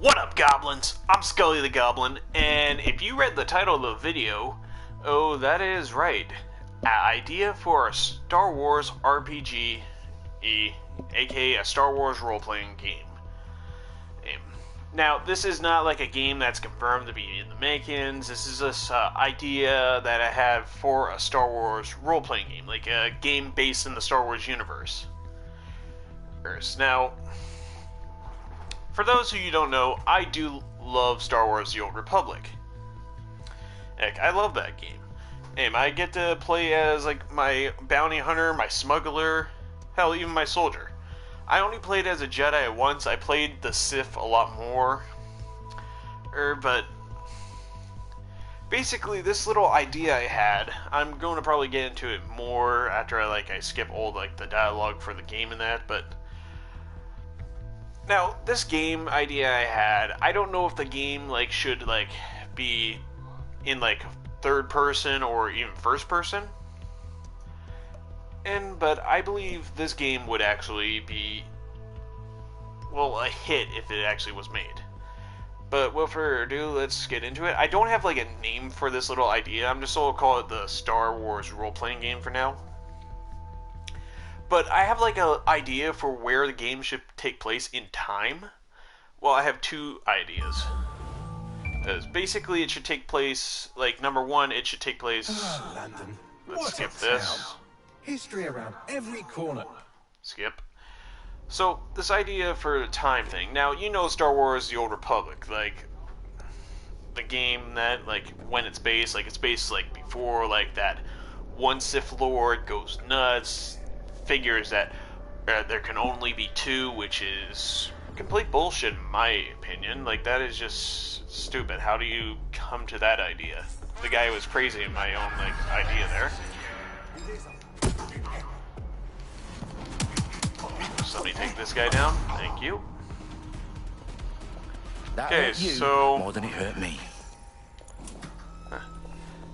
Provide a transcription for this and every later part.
What up, goblins? I'm Scully the Goblin, and if you read the title of the video, oh, that is right. An idea for a Star Wars RPG, aka a Star Wars role-playing game. Now, this is not like a game that's confirmed to be in the makings. This is this idea that I have for a Star Wars role-playing game, like a game based in the Star Wars universe. Now, for those who you don't know, I do love Star Wars: The Old Republic. Heck, I love that game. I get to play as like my bounty hunter, my smuggler, hell, even my soldier. I only played as a Jedi once. I played the Sith a lot more. But basically, this little idea I had, I'm going to probably get into it more after I skip all the dialogue for the game and that, but now, this game idea I had, I don't know if the game should be in third person or even first person. But I believe this game would actually be, well, a hit if it actually was made. But without further ado, let's get into it. I don't have a name for this little idea. I'm just going to call it the Star Wars role-playing game for now. But I have an idea for where the game should take place in time. Well, I have two ideas. Basically, it should take place, number one, it should take place... London. Let's skip this. History around every corner. Skip. So, this idea for the time thing. Now, you know Star Wars: The Old Republic. The game that, when it's based, before, that one Sith Lord goes nuts, figures that there can only be two, which is complete bullshit in my opinion. That is just stupid. How do you come to that idea? The guy was crazy in my own, idea there. Somebody take this guy down. Thank you. That Okay, hurt you so... more than it hurt me.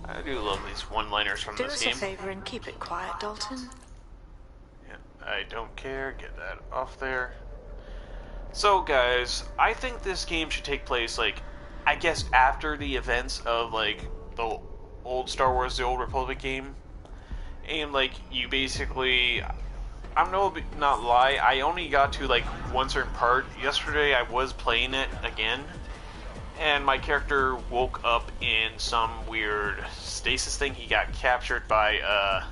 I do love these one-liners from this game. Do us a favor and keep it quiet, Dalton. Yeah, I don't care. Get that off there. So, guys, I think this game should take place, I guess after the events of, the old Star Wars: The Old Republic game. And, you basically... I'm not lie, I only got to, one certain part. Yesterday I was playing it again, and my character woke up in some weird stasis thing. He got captured by, I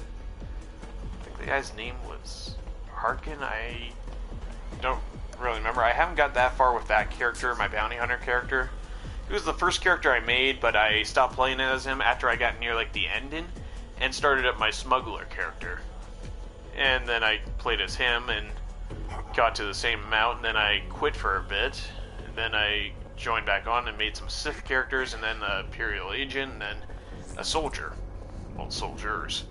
think the guy's name was Harkin? I don't really remember. I haven't got that far with that character, my bounty hunter character. He was the first character I made, but I stopped playing as him after I got near, the ending, and started up my smuggler character. And then I played as him and got to the same amount, and then I quit for a bit, and then I joined back on and made some Sith characters, and then a Imperial agent, and then a soldier. Well, soldiers.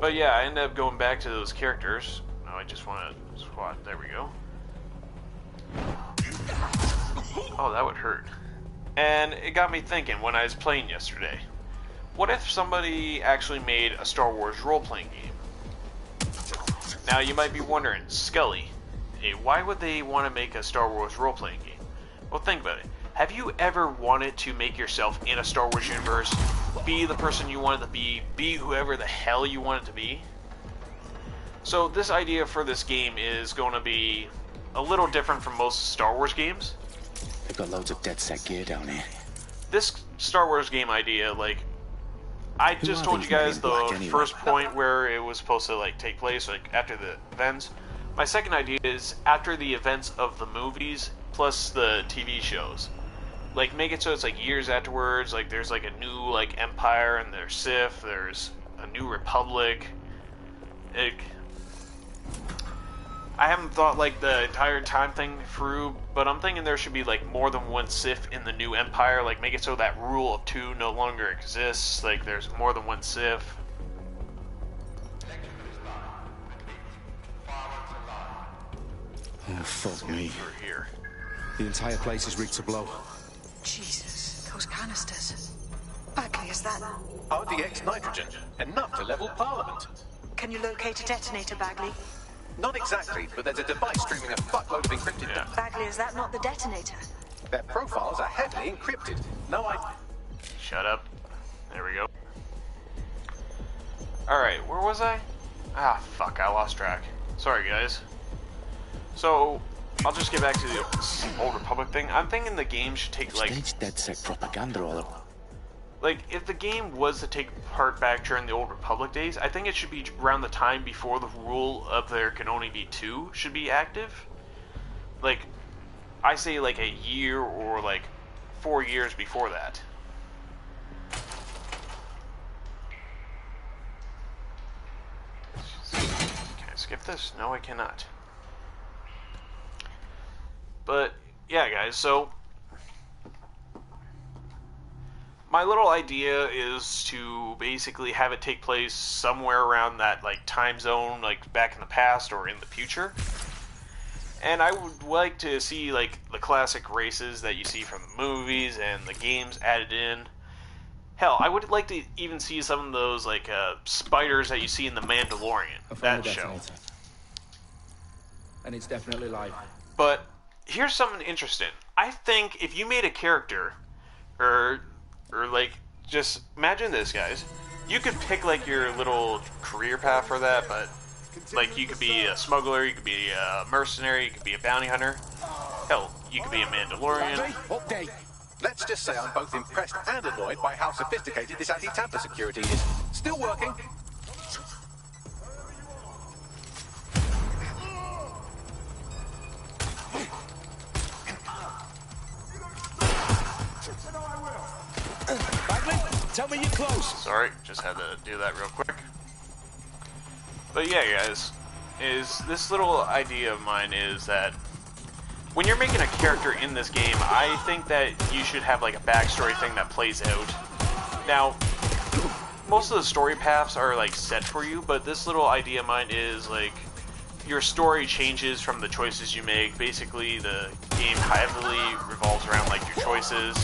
But yeah, I ended up going back to those characters. Now I just want to squat. There we go. Oh, that would hurt. And it got me thinking when I was playing yesterday. What if somebody actually made a Star Wars role-playing game? Now, you might be wondering, Scully, hey, why would they want to make a Star Wars role-playing game? Well, think about it. Have you ever wanted to make yourself in a Star Wars universe, be the person you wanted to be whoever the hell you wanted to be? So, this idea for this game is going to be a little different from most Star Wars games. They've got loads of dead set gear down here. This Star Wars game idea, I just told you guys the first point where it was supposed to take place, after the events. My second idea is after the events of the movies plus the TV shows. Make it so it's years afterwards. There's a new Empire, and there's Sith. There's a new Republic. I haven't thought the entire time thing through, but I'm thinking there should be more than one Sith in the new Empire. Make it so that rule of two no longer exists. There's more than one Sith. Oh, fuck me. We're here. The entire place is rigged to blow. Jesus, those canisters. Bagley, is that... RDX nitrogen, enough to level Parliament. Can you locate a detonator, Bagley? Not exactly, but there's a device streaming a fuckload of encrypted data. Bagley, is that not the detonator? Their profiles are heavily encrypted. No, Shut up. There we go. Alright, where was I? Ah, fuck, I lost track. Sorry, guys. So, I'll just get back to the Old Republic thing. I'm thinking the game should take, like... Stage DedSec propaganda all over. Like, if the game was to take part back during the Old Republic days, I think it should be around the time before the rule of there can only be two should be active. Like, I say like a year or like 4 years before that. Can I skip this? No, I cannot. But, yeah, guys, so... my little idea is to basically have it take place somewhere around that, like, time zone, like, back in the past or in the future. And I would like to see, like, the classic races that you see from the movies and the games added in. Hell, I would like to even see some of those, like, spiders that you see in The Mandalorian, that show. And it's definitely live. But here's something interesting. I think if you made a character, or like, just imagine this, guys. You could pick, like, your little career path for that, but, like, you could be a smuggler, you could be a mercenary, you could be a bounty hunter. Hell, you could be a Mandalorian. update. Let's just say I'm both impressed and annoyed by how sophisticated this anti-tamper security is. Still working. Bagley, tell me you're close. Sorry, just had to do that real quick. But yeah, guys, this little idea of mine is that when you're making a character in this game, I think that you should have like a backstory thing that plays out. Now, most of the story paths are like set for you, but this little idea of mine is like your story changes from the choices you make. Basically, the game heavily revolves around like your choices.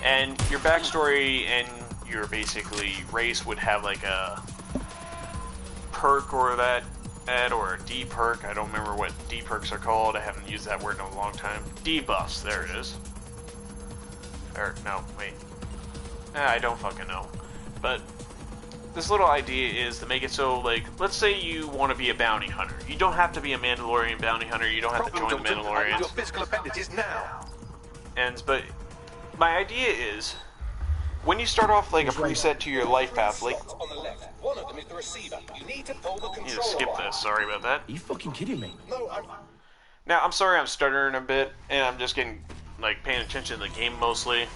And your backstory and your basically race would have like a perk or or a D perk. I don't remember what D perks are called. I haven't used that word in a long time. Debuffs, there it is. Or no, wait. I don't fucking know. But this little idea is to make it so, like, let's say you want to be a bounty hunter. You don't have to be a Mandalorian bounty hunter. You don't have to join the Mandalorians. Your physical appendages now. But my idea is, when you start off like a preset to your life path, like, On the left. One of them is the receiver. You need to pull the I need to control skip wire. this. Sorry about that. Are you fucking kidding me? No, Now, I'm sorry I'm stuttering a bit, and I'm just getting, like, paying attention to the game mostly.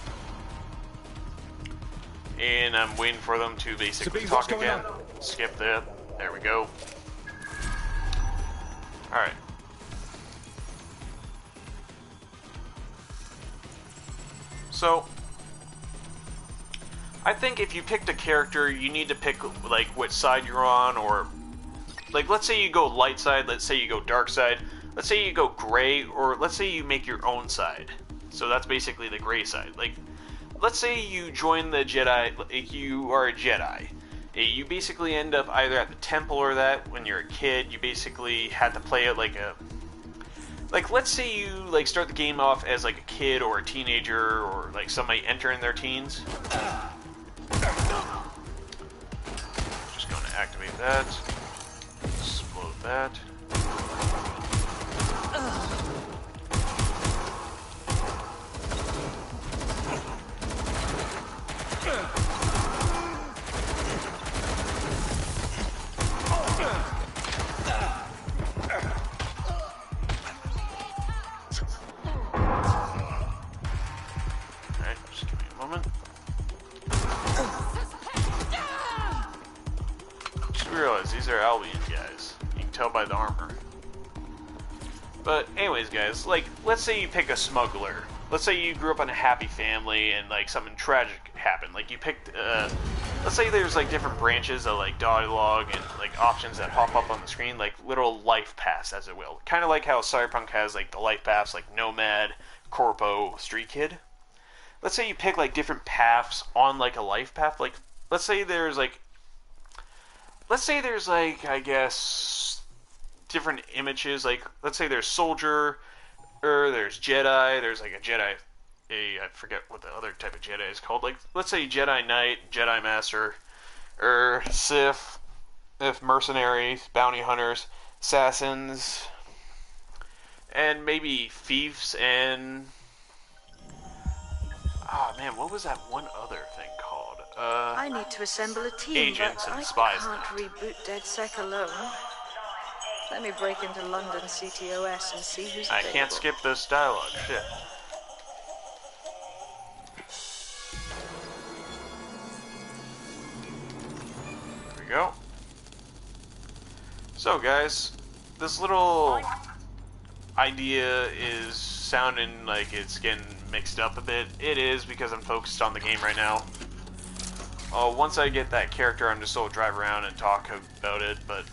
And I'm waiting for them to basically Sabine, talk what's going again. on? Skip that. There we go. Alright. So, I think if you picked a character, you need to pick, like, which side you're on, or, like, let's say you go light side, let's say you go dark side, let's say you go gray, or let's say you make your own side. So that's basically the gray side. Like, let's say you join the Jedi, like, you are a Jedi. You basically end up either at the temple or that. When you're a kid, you basically had to play it like a... Like, let's say you, like, start the game off as, like, a kid or a teenager or, like, somebody entering their teens. Just going to activate that. Explode that. Alright, just give me a moment. Just realized these are Albion guys. You can tell by the armor. But anyways, guys, like, let's say you pick a smuggler. Let's say you grew up in a happy family and, like, something tragic happened. Like, you picked, let's say there's, like, different branches of, like, dialogue and, like, options that pop up on the screen, like, little life paths, as it will. Kind of like how Cyberpunk has, like, the life paths, like Nomad, Corpo, Street Kid. Let's say you pick, like, different paths on, like, a life path. Like, let's say there's, I guess, different images. Like, let's say there's soldier, or there's Jedi. There's like a Jedi. I forget what the other type of Jedi is called. Like, let's say Jedi Knight, Jedi Master, or Sith, if mercenaries, bounty hunters, assassins, and maybe thieves and... Oh man, what was that one other thing called? I need to assemble a team, agents but and I spies can't now. reboot DedSec alone. Let me break into London CTOS and see who's I available. can't skip this dialogue. Shit. There we go. So guys, this little idea is sounding like it's getting mixed up a bit. It is, because I'm focused on the game right now. Once I get that character, I'm just going to drive around and talk about it, but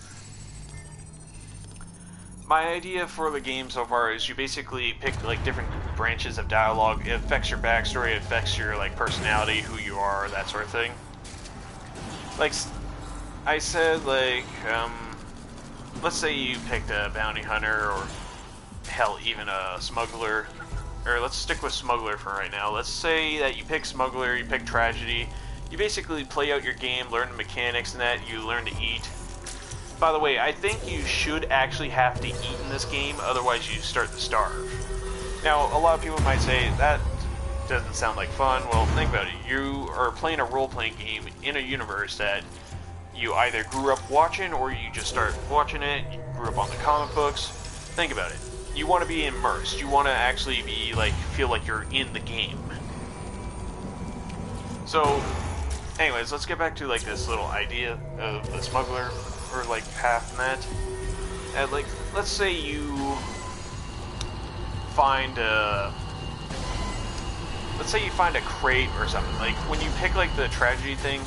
my idea for the game so far is you basically pick like different branches of dialogue. It affects your backstory, it affects your like personality, who you are, that sort of thing. Like I said, like let's say you picked a bounty hunter, or hell, even a smuggler. Or let's stick with smuggler for right now. Let's say that you pick smuggler, you pick tragedy. You basically play out your game, learn the mechanics and that, you learn to eat. By the way, I think you should actually have to eat in this game, otherwise you start to starve. Now, a lot of people might say, that doesn't sound like fun. Well, think about it. You are playing a role-playing game in a universe that you either grew up watching, or you just started watching it, you grew up on the comic books. Think about it. You want to be immersed. You want to actually be, like, feel like you're in the game. So, anyways, let's get back to, like, this little idea of the smuggler, or, like, path and that. And, like, let's say you find a... Let's say you find a crate or something. Like, when you pick, like, the tragedy thing,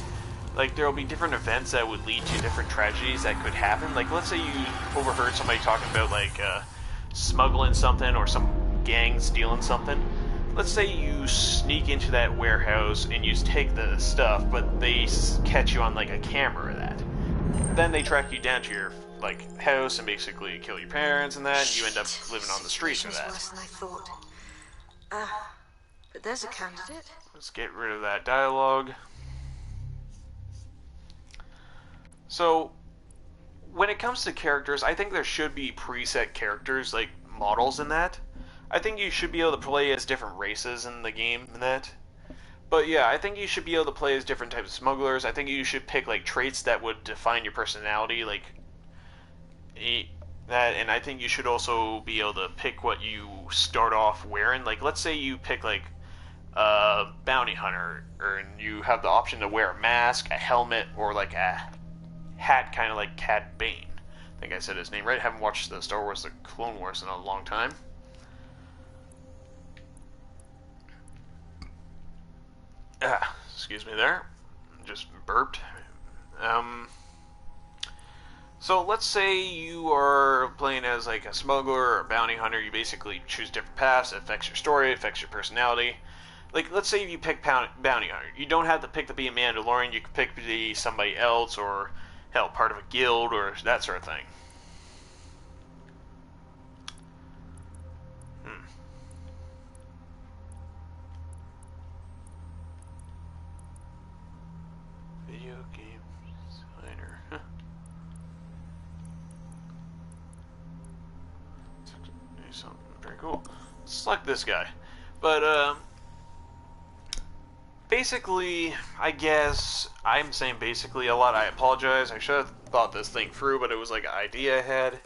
like, there'll be different events that would lead to different tragedies that could happen. Like, let's say you overheard somebody talking about, like, smuggling something, or some gang stealing something. Let's say you sneak into that warehouse and you take the stuff, but they catch you on like a camera of that. Then they track you down to your like house and basically kill your parents and that, and you end up living on the streets for that. Worse than I thought. But there's a candidate. Let's get rid of that dialogue. So, when it comes to characters, I think there should be preset characters, like models in that. I think you should be able to play as different races in the game in that. But yeah, I think you should be able to play as different types of smugglers. I think you should pick like traits that would define your personality, like that. And I think you should also be able to pick what you start off wearing. Like, let's say you pick like a bounty hunter, and you have the option to wear a mask, a helmet, or like a hat, kind of like Cad Bane. I think I said his name right. I haven't watched the Star Wars: The Clone Wars in a long time. Excuse me there. Just burped. So let's say you are playing as like a smuggler or a bounty hunter. You basically choose different paths. It affects your story. It affects your personality. Like, let's say you pick bounty hunter. You don't have to pick to be a Mandalorian. You can pick to be somebody else, or hell, part of a guild, or that sort of thing. Video game designer. Huh. Something very cool. Select this guy. But, basically, I guess, I'm saying basically a lot. I apologize. I should have thought this thing through, but it was like an idea I had.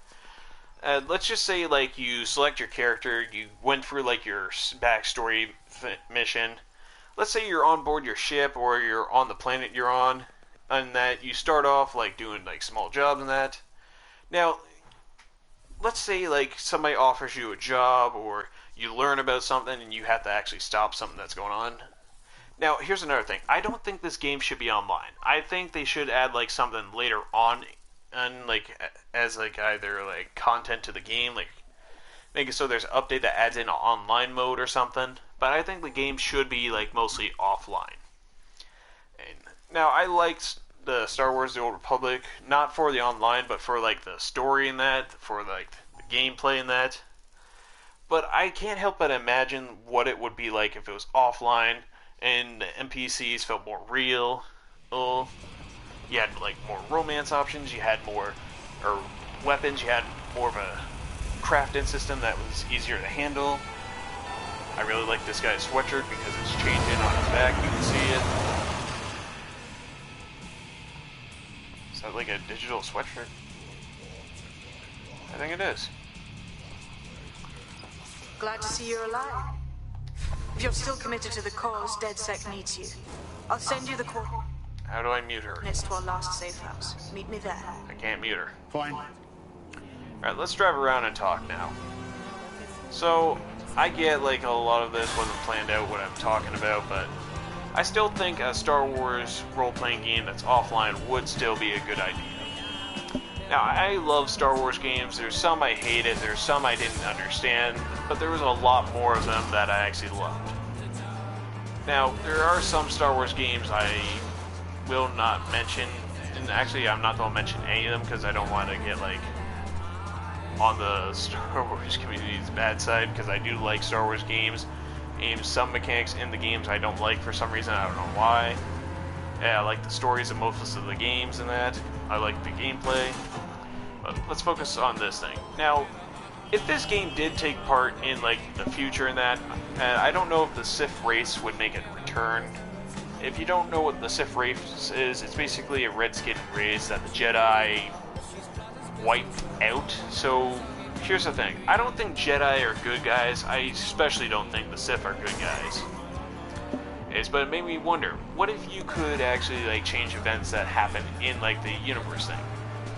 Let's just say, like, you select your character, you went through, like, your backstory mission. Let's say you're on board your ship, or you're on the planet you're on, and that you start off, like, doing, like, small jobs and that. Now, let's say, like, somebody offers you a job, or you learn about something, and you have to actually stop something that's going on. Now, here's another thing. I don't think this game should be online. I think they should add, like, something later on, and, like, as, like, either, like, content to the game, like, make it so there's an update that adds in an online mode or something. But I think the game should be, like, mostly offline. And now, I liked the Star Wars: The Old Republic, not for the online, but for like the story in that, for like the gameplay in that. But I can't help but imagine what it would be like if it was offline and the NPCs felt more real. You had like more romance options, you had more weapons, you had more of a crafting system that was easier to handle. I really like this guy's sweatshirt because it's changing on his back, you can see it. Is that like a digital sweatshirt? I think it is. Glad to see you're alive. If you're still committed to the cause, DedSec needs you. I'll send you the coordinates How do I mute her? to our last safe house. Meet me there. I can't mute her. Fine. Alright, let's drive around and talk now. So, I get like a lot of this wasn't planned out what I'm talking about, but I still think a Star Wars role-playing game that's offline would still be a good idea. Now, I love Star Wars games. There's some I hated, there's some I didn't understand, but there was a lot more of them that I actually loved. Now, there are some Star Wars games I will not mention, and actually I'm not going to mention any of them because I don't want to get like on the Star Wars community's bad side, because I do like Star Wars games. And some mechanics in the games I don't like for some reason, I don't know why. Yeah, I like the stories of most of the games and that. I like the gameplay. But let's focus on this thing. Now, if this game did take part in like the future in that, I don't know if the Sith race would make a return. If you don't know what the Sith race is, it's basically a red-skinned race that the Jedi wiped out. So here's the thing. I don't think Jedi are good guys. I especially don't think the Sith are good guys. But it made me wonder, what if you could actually like change events that happen in like the universe thing?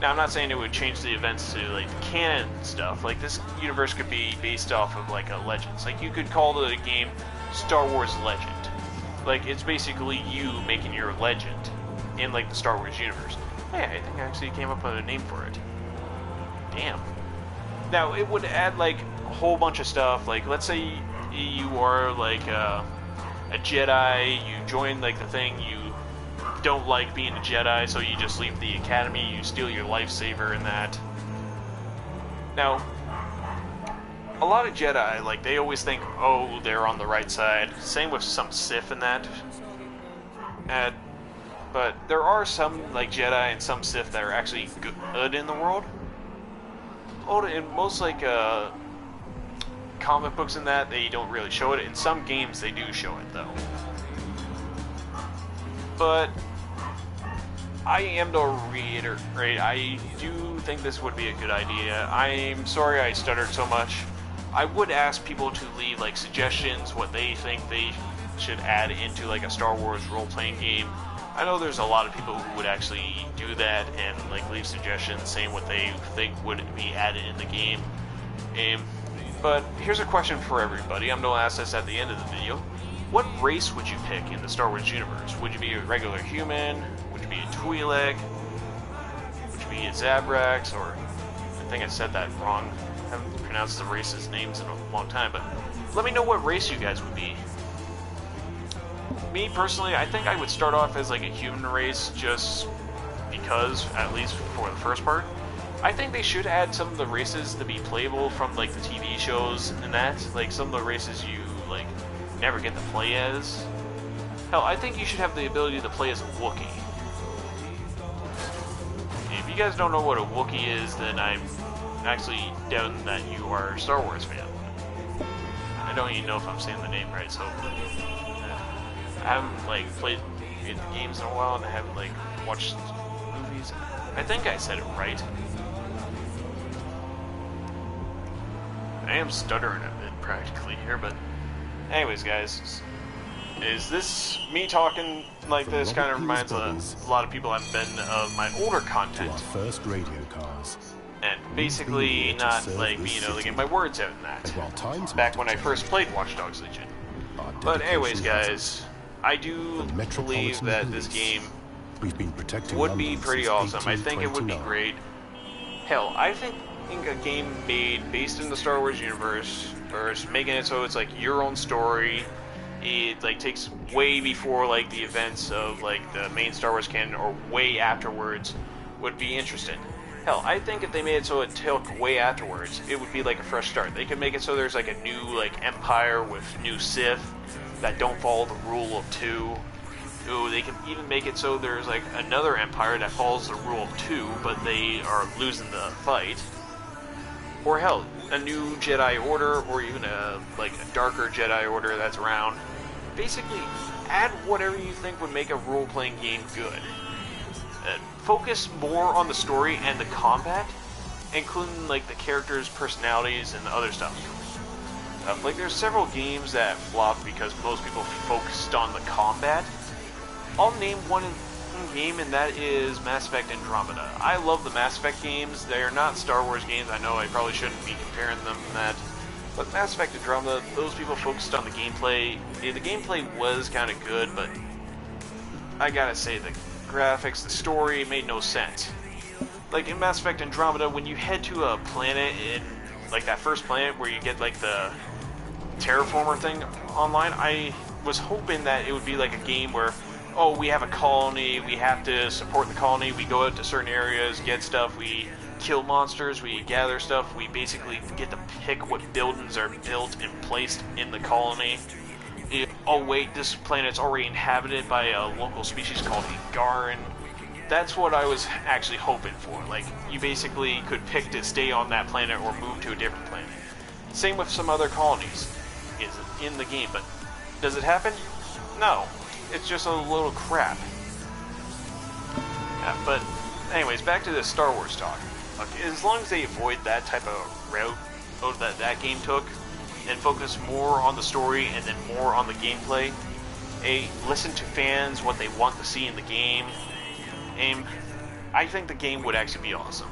Now, I'm not saying it would change the events to like the canon stuff. Like this universe could be based off of like a Legends. Like you could call the game Star Wars Legend. Like it's basically you making your legend in like the Star Wars universe. Hey, I think I actually came up with a name for it. Damn. Now, it would add like a whole bunch of stuff. Like let's say you are like a Jedi, you join like the thing, you don't like being a Jedi, so you just leave the academy, you steal your lifesaver and that. Now, a lot of Jedi, like they always think, oh, they're on the right side. Same with some Sith and that. But there are some like Jedi and some Sith that are actually good in the world. In most like comic books and that, they don't really show it. In some games, they do show it though. But I am to reiterate, I do think this would be a good idea. I'm sorry I stuttered so much. I would ask people to leave like suggestions, what they think they should add into like a Star Wars role-playing game. I know there's a lot of people who would actually do that and like leave suggestions saying what they think would be added in the game. But here's a question for everybody. I'm going to ask this at the end of the video. What race would you pick in the Star Wars universe? Would you be a regular human? Would you be a Twi'lek? Would you be a Zabrax? Or I think I said that wrong. I haven't pronounced the races' names in a long time, but let me know what race you guys would be. Me personally, I think I would start off as like a human race just because, at least for the first part. I think they should add some of the races to be playable from like the TV shows and that. Like some of the races you like never get to play as. Hell, I think you should have the ability to play as a Wookiee. If you guys don't know what a Wookiee is, then I'm actually doubting that you are a Star Wars fan. I don't even know if I'm saying the name right, so I haven't like played the games in a while, and I haven't like watched movies. I think I said it right. I am stuttering a bit practically here, but anyways, guys, is this me talking like this kind of reminds a lot of people I've been of my older content. Our first radio cars. And basically not like being able to get my words out in that. Back when I first played Watch Dogs Legion. But anyways, guys, I do believe that this game would be pretty awesome. I think it would be great. Hell, I think a game made based in the Star Wars universe, or making it so it's like your own story, it like takes way before like the events of like the main Star Wars canon or way afterwards would be interesting. Hell, I think if they made it so it took way afterwards, it would be like a fresh start. They could make it so there's like a new like empire with new Sith that don't follow the rule of 2. Ooh, they can even make it so there's like another empire that follows the rule of 2, but they are losing the fight. Or hell, a new Jedi Order, or even a darker Jedi Order that's around. Basically, add whatever you think would make a role-playing game good. Focus more on the story and the combat, including like the characters' personalities and other stuff. Like there's several games that flopped because most people focused on the combat. I'll name one game, and that is Mass Effect Andromeda. I love the Mass Effect games. They are not Star Wars games. I know I probably shouldn't be comparing them to that. But Mass Effect Andromeda, those people focused on the gameplay. The gameplay was kind of good, but I gotta say, the graphics, the story made no sense. Like in Mass Effect Andromeda, when you head to a planet, in like that first planet where you get like the terraformer thing online, I was hoping that it would be like a game where, oh, we have a colony, we have to support the colony, we go out to certain areas, get stuff, we kill monsters, we gather stuff, we basically get to pick what buildings are built and placed in the colony. Oh wait, this planet's already inhabited by a local species called Igarin. That's what I was actually hoping for. Like, you basically could pick to stay on that planet or move to a different planet. Same with some other colonies in the game, but does it happen? No. It's just a little crap. Yeah, but anyways, back to the Star Wars talk. Okay, as long as they avoid that type of route that game took, and focus more on the story and then more on the gameplay, listen to fans, what they want to see in the game, I think the game would actually be awesome.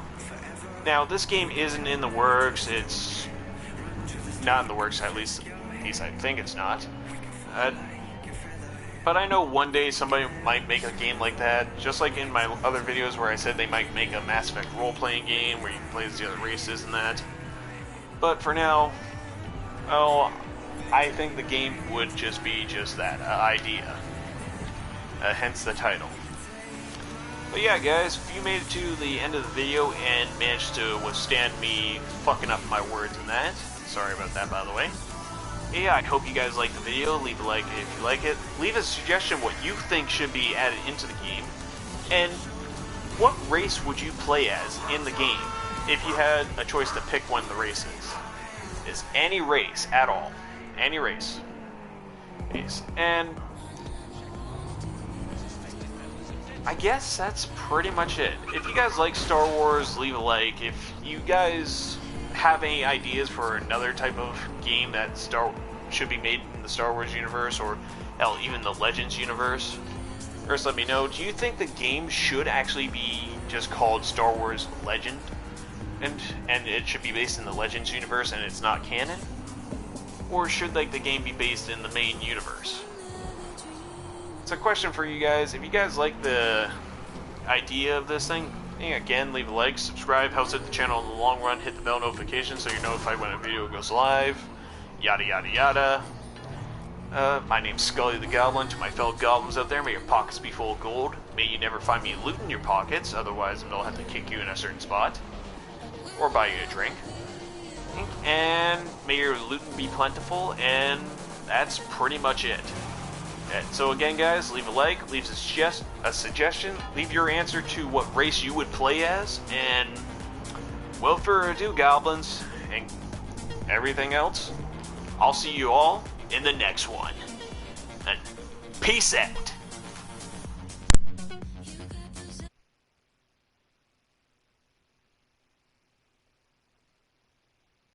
Now, this game isn't in the works. It's not in the works, at least I think it's not. But I know one day somebody might make a game like that, just like in my other videos where I said they might make a Mass Effect role-playing game where you can play as the other races and that. But for now, well, I think the game would just be just that, an idea. Hence the title. But yeah, guys, if you made it to the end of the video and managed to withstand me fucking up my words in that, sorry about that, by the way. Yeah, I hope you guys liked the video. Leave a like if you like it. Leave a suggestion what you think should be added into the game. And what race would you play as in the game if you had a choice to pick one of the races? Is any race at all. Any race. And I guess that's pretty much it. If you guys like Star Wars, leave a like. If you guys have any ideas for another type of game that should be made in the Star Wars universe, or hell, even the Legends universe, first let me know. Do you think the game should actually be just called Star Wars Legend, and it should be based in the Legends universe and it's not canon? Or should like the game be based in the main universe? It's a question for you guys. If you guys like the idea of this thing, again, leave a like, subscribe, helps out the channel in the long run, hit the bell notification so you're notified when a video goes live, yada yada yada. My name's Scully the Goblin. To my fellow goblins out there, may your pockets be full of gold. May you never find me looting your pockets, otherwise they'll have to kick you in a certain spot. Or buy you a drink. And may your loot be plentiful, and that's pretty much it. So again, guys, leave a like, leave a suggestion, leave your answer to what race you would play as, and without further ado, goblins, and everything else, I'll see you all in the next one. And peace out.